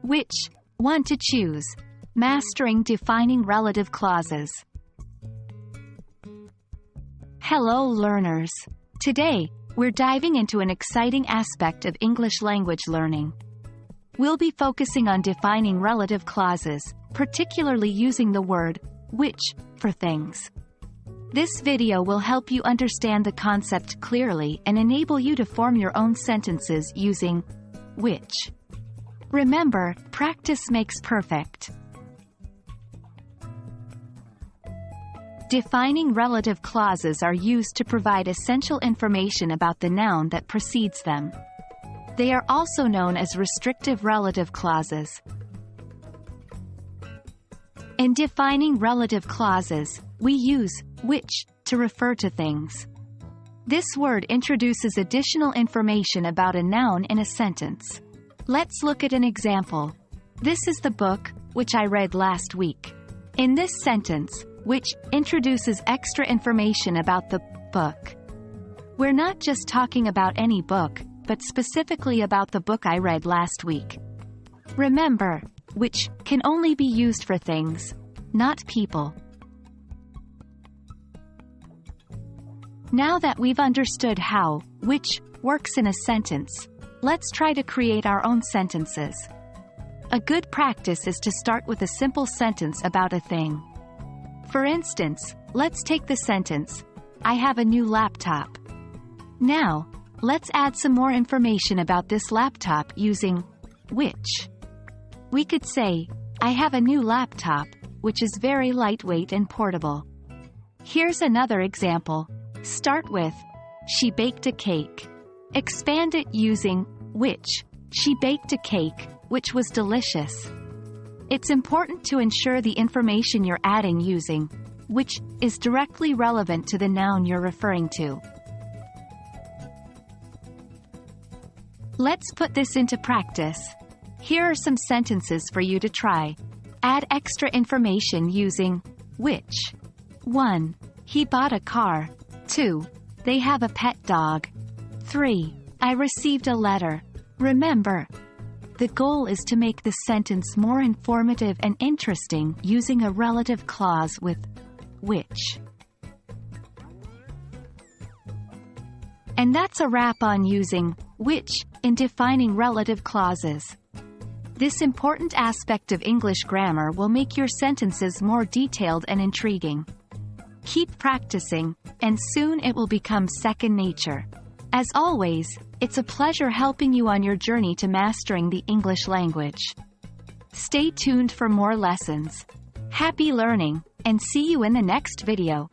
Which one to choose? Mastering defining relative clauses. Hello learners. Today, we're diving into an exciting aspect of English language learning. We'll be focusing on defining relative clauses, particularly using the word which for things. This video will help you understand the concept clearly and enable you to form your own sentences using which. Remember, practice makes perfect. Defining relative clauses are used to provide essential information about the noun that precedes them. They are also known as restrictive relative clauses. In defining relative clauses, we use which to refer to things. This word introduces additional information about a noun in a sentence. Let's look at an example. This is the book, which I read last week. In this sentence, which introduces extra information about the book. We're not just talking about any book, but specifically about the book I read last week. Remember, which can only be used for things, not people. Now that we've understood how which works in a sentence, let's try to create our own sentences. A good practice is to start with a simple sentence about a thing. For instance, let's take the sentence, I have a new laptop. Now, let's add some more information about this laptop using which. We could say, I have a new laptop, which is very lightweight and portable. Here's another example. Start with, she baked a cake. Expand it using which. She baked a cake, which was delicious. It's important to ensure the information you're adding using which is directly relevant to the noun you're referring to. Let's put this into practice. Here are some sentences for you to try. Add extra information using which. 1. He bought a car. 2. They have a pet dog. 3. I received a letter. Remember, the goal is to make the sentence more informative and interesting using a relative clause with which. And that's a wrap on using which in defining relative clauses. This important aspect of English grammar will make your sentences more detailed and intriguing. Keep practicing, and soon it will become second nature. As always, it's a pleasure helping you on your journey to mastering the English language. Stay tuned for more lessons. Happy learning, and see you in the next video.